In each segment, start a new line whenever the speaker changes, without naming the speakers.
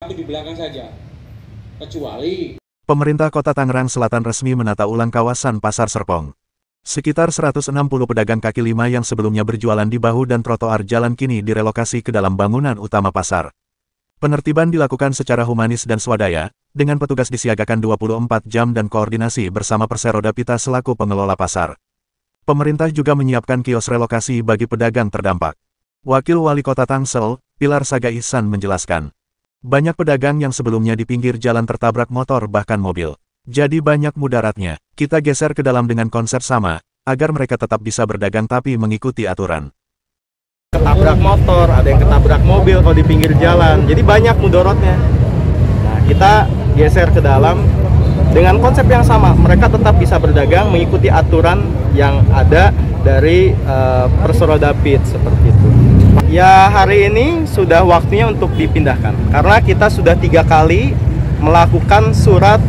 tapi di belakang saja. Kecuali
Pemerintah Kota Tangerang Selatan resmi menata ulang kawasan Pasar Serpong. Sekitar 160 pedagang kaki lima yang sebelumnya berjualan di bahu dan trotoar jalan kini direlokasi ke dalam bangunan utama pasar. Penertiban dilakukan secara humanis dan swadaya, dengan petugas disiagakan 24 jam dan koordinasi bersama Perseroda Pita selaku pengelola pasar. Pemerintah juga menyiapkan kios relokasi bagi pedagang terdampak. Wakil Wali Kota Tangsel, Pilar Saga Ihsan menjelaskan. Banyak pedagang yang sebelumnya di pinggir jalan tertabrak motor bahkan mobil. Jadi banyak mudaratnya. Kita geser ke dalam dengan konsep sama, agar mereka tetap bisa berdagang tapi mengikuti aturan.
Ketabrak motor, ada yang ketabrak mobil kalau di pinggir jalan. Jadi banyak mudorotnya. Nah, kita geser ke dalam dengan konsep yang sama. Mereka tetap bisa berdagang mengikuti aturan yang ada dari Perseroda Pit seperti itu. Ya, hari ini sudah waktunya untuk dipindahkan. Karena kita sudah 3 kali melakukan surat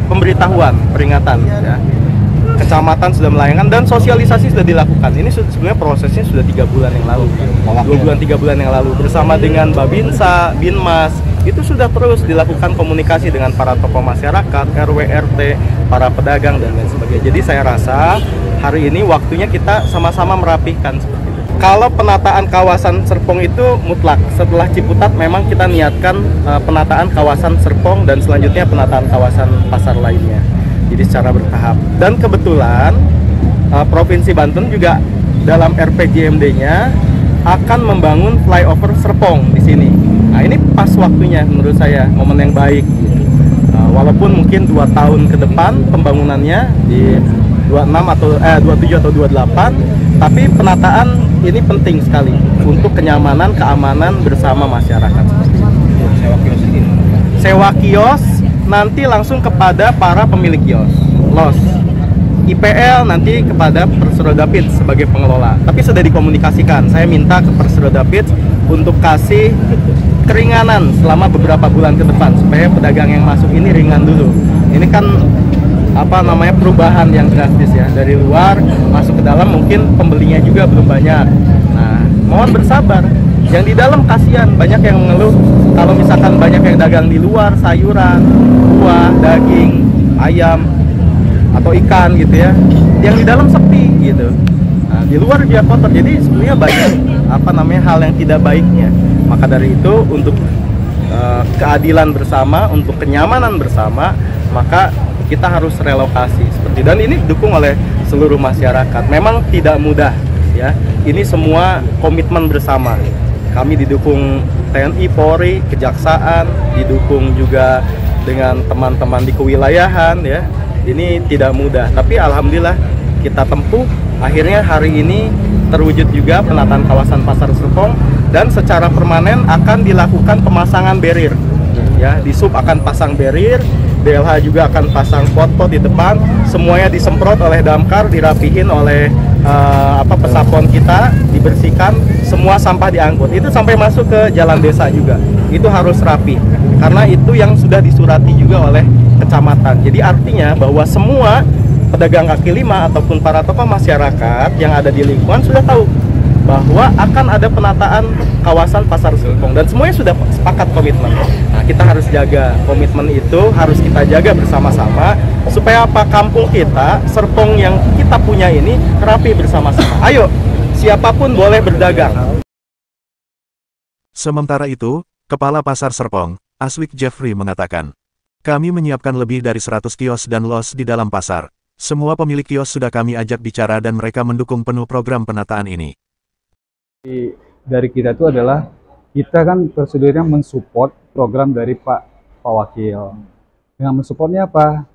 pemberitahuan, peringatan ya. Kecamatan sudah melayangkan dan sosialisasi sudah dilakukan. Ini sebenarnya prosesnya sudah 3 bulan yang lalu, 2 bulan 3 bulan yang lalu bersama dengan Babinsa, Binmas. Itu sudah terus dilakukan komunikasi dengan para tokoh masyarakat, RW, RT, para pedagang dan lain sebagainya. Jadi saya rasa hari ini waktunya kita sama-sama merapihkan seperti itu. Kalau penataan kawasan Serpong itu mutlak, setelah Ciputat memang kita niatkan penataan kawasan Serpong dan selanjutnya penataan kawasan pasar lainnya. Jadi secara bertahap. Dan kebetulan Provinsi Banten juga dalam RPJMD-nya akan membangun flyover Serpong di sini. Nah, ini pas waktunya menurut saya, momen yang baik. Walaupun mungkin 2 tahun ke depan pembangunannya di 27 atau 28, tapi penataan ini penting sekali untuk kenyamanan, keamanan bersama masyarakat.
sewa kios ini.
Sewa kios nanti langsung kepada para pemilik kios, LOS. IPL nanti kepada Perseroda Pit sebagai pengelola. Tapi sudah dikomunikasikan, saya minta ke Perseroda Pit untuk kasih keringanan selama beberapa bulan ke depan supaya pedagang yang masuk ini ringan dulu. Ini kan perubahan yang drastis ya, dari luar masuk ke dalam, mungkin pembelinya juga belum banyak. Nah, mohon bersabar. Yang di dalam kasihan, banyak yang mengeluh kalau misalkan banyak yang dagang di luar, sayuran, buah, daging, ayam atau ikan gitu ya. Yang di dalam sepi gitu. Nah, di luar dia kotor. Jadi sebenarnya banyak hal yang tidak baiknya. Maka dari itu untuk keadilan bersama, untuk kenyamanan bersama, maka kita harus relokasi seperti, dan ini didukung oleh seluruh masyarakat. Memang tidak mudah ya. Ini semua komitmen bersama. Kami didukung TNI, Polri, Kejaksaan, didukung juga dengan teman-teman di kewilayahan ya. Ini tidak mudah, tapi alhamdulillah kita tempuh. Akhirnya hari ini terwujud juga penataan kawasan Pasar Serpong, dan secara permanen akan dilakukan pemasangan barrier. Ya, di sub akan pasang barrier, DLH juga akan pasang pot-pot di depan, semuanya disemprot oleh damkar, dirapihin oleh pesapon kita, dibersihkan, semua sampah diangkut. Itu sampai masuk ke jalan desa juga. Itu harus rapi, karena itu yang sudah disurati juga oleh kecamatan. Jadi artinya bahwa semua pedagang kaki lima ataupun para tokoh masyarakat yang ada di lingkungan sudah tahu bahwa akan ada penataan kawasan Pasar Serpong, dan semuanya sudah sepakat komitmen. Nah, kita harus jaga komitmen itu, harus kita jaga bersama-sama supaya kampung kita, Serpong yang kita punya ini rapi bersama-sama. Ayo, siapapun boleh berdagang.
Sementara itu, Kepala Pasar Serpong, Aswik Jeffrey mengatakan, kami menyiapkan lebih dari 100 kios dan los di dalam pasar. Semua pemilik kios sudah kami ajak bicara dan mereka mendukung penuh program penataan ini.
Dari kita itu adalah, kita kan prosedurnya mensupport program dari Pak Wakil. Dengan mensupportnya apa?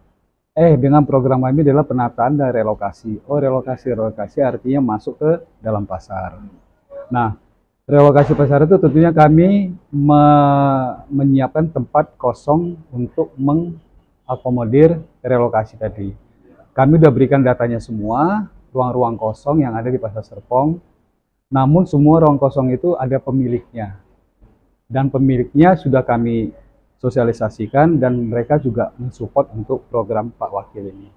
Dengan program kami adalah penataan dan relokasi. Relokasi artinya masuk ke dalam pasar. Nah, relokasi pasar itu tentunya kami menyiapkan tempat kosong untuk mengakomodir relokasi tadi. Kami sudah berikan datanya semua, ruang-ruang kosong yang ada di Pasar Serpong. Namun semua ruang kosong itu ada pemiliknya. Dan pemiliknya sudah kami sosialisasikan dan mereka juga mensupport untuk program Pak Wakil ini.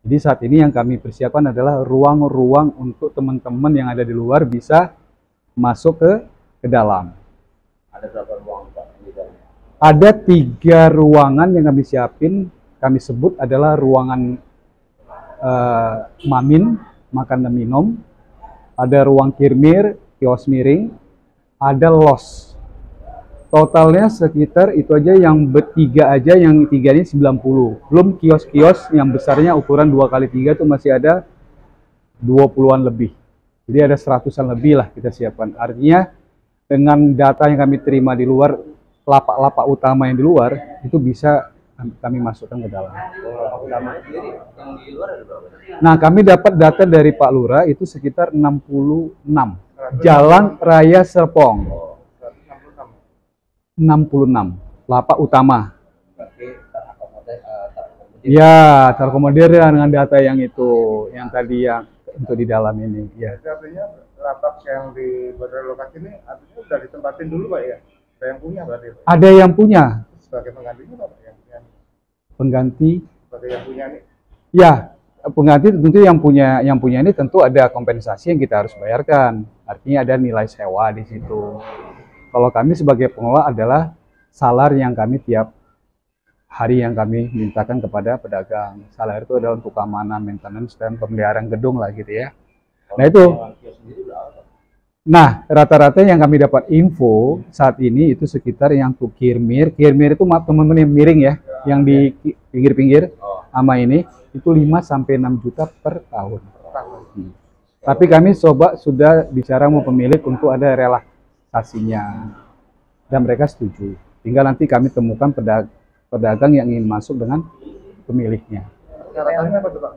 Jadi saat ini yang kami persiapkan adalah ruang-ruang untuk teman-teman yang ada di luar bisa masuk ke dalam.
Ada berapa ruang, Pak?
Ada 3 ruangan yang kami siapin, kami sebut adalah ruangan mamin, makan dan minum, ada ruang kirmir, kios miring, ada los. Totalnya sekitar itu aja yang bertiga aja, yang 3 ini 90. Belum kios-kios yang besarnya ukuran 2x3 itu masih ada 20-an lebih. Jadi ada 100-an lebih lah kita siapkan. Artinya dengan data yang kami terima di luar, lapak-lapak utama yang di luar, itu bisa kami masukkan ke dalam. Nah, kami dapat data dari Pak Lurah itu sekitar 66. Jalan Raya Serpong. 66. Lapak utama. Ya, terakomodir dengan data yang itu, yang tadi yang untuk di dalam ini. Ya.
Artinya lapak yang di berlokasi ini artinya sudah ditempatin dulu Pak ya? Ada yang punya berarti?
Ada yang punya.
Sebagai penggantinya Pak yang punya?
Pengganti?
Sebagai yang punya nih?
Ya, pengganti tentu yang punya ini tentu ada kompensasi yang kita harus bayarkan. Artinya ada nilai sewa di situ. Kalau kami sebagai pengelola adalah salar yang kami tiap hari yang kami mintakan kepada pedagang. Salar itu adalah untuk keamanan, maintenance, dan pemeliharaan gedung lah gitu ya. Nah itu. Nah, rata-rata yang kami dapat info saat ini itu sekitar yang untuk kirmir. Kirmir itu maaf teman-teman yang miring ya, yang di pinggir-pinggir sama ini itu 5-6 juta per tahun. Tapi kami coba sudah bicara mau pemilik untuk ada relaksasinya. Dan mereka setuju. Tinggal nanti kami temukan pedagang yang ingin masuk dengan pemiliknya.
Syaratannya apa tuh Pak?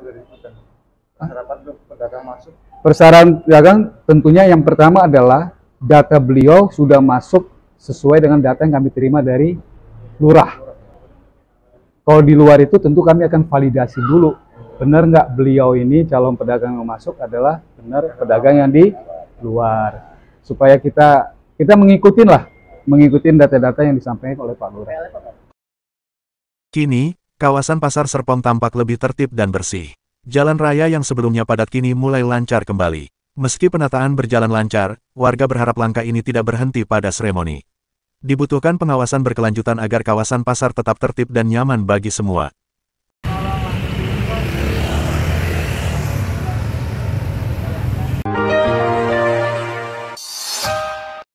Harapan untuk pedagang masuk?
Persyaratan pedagang tentunya yang pertama adalah data beliau sudah masuk sesuai dengan data yang kami terima dari lurah. Kalau di luar itu tentu kami akan validasi dulu. Benar nggak beliau ini calon pedagang yang masuk adalah benar pedagang yang di luar. Supaya kita mengikutin data-data yang disampaikan oleh Pak Lurah.
Kini, kawasan Pasar Serpong tampak lebih tertib dan bersih. Jalan raya yang sebelumnya padat kini mulai lancar kembali. Meski penataan berjalan lancar, warga berharap langkah ini tidak berhenti pada seremoni. Dibutuhkan pengawasan berkelanjutan agar kawasan pasar tetap tertib dan nyaman bagi semua.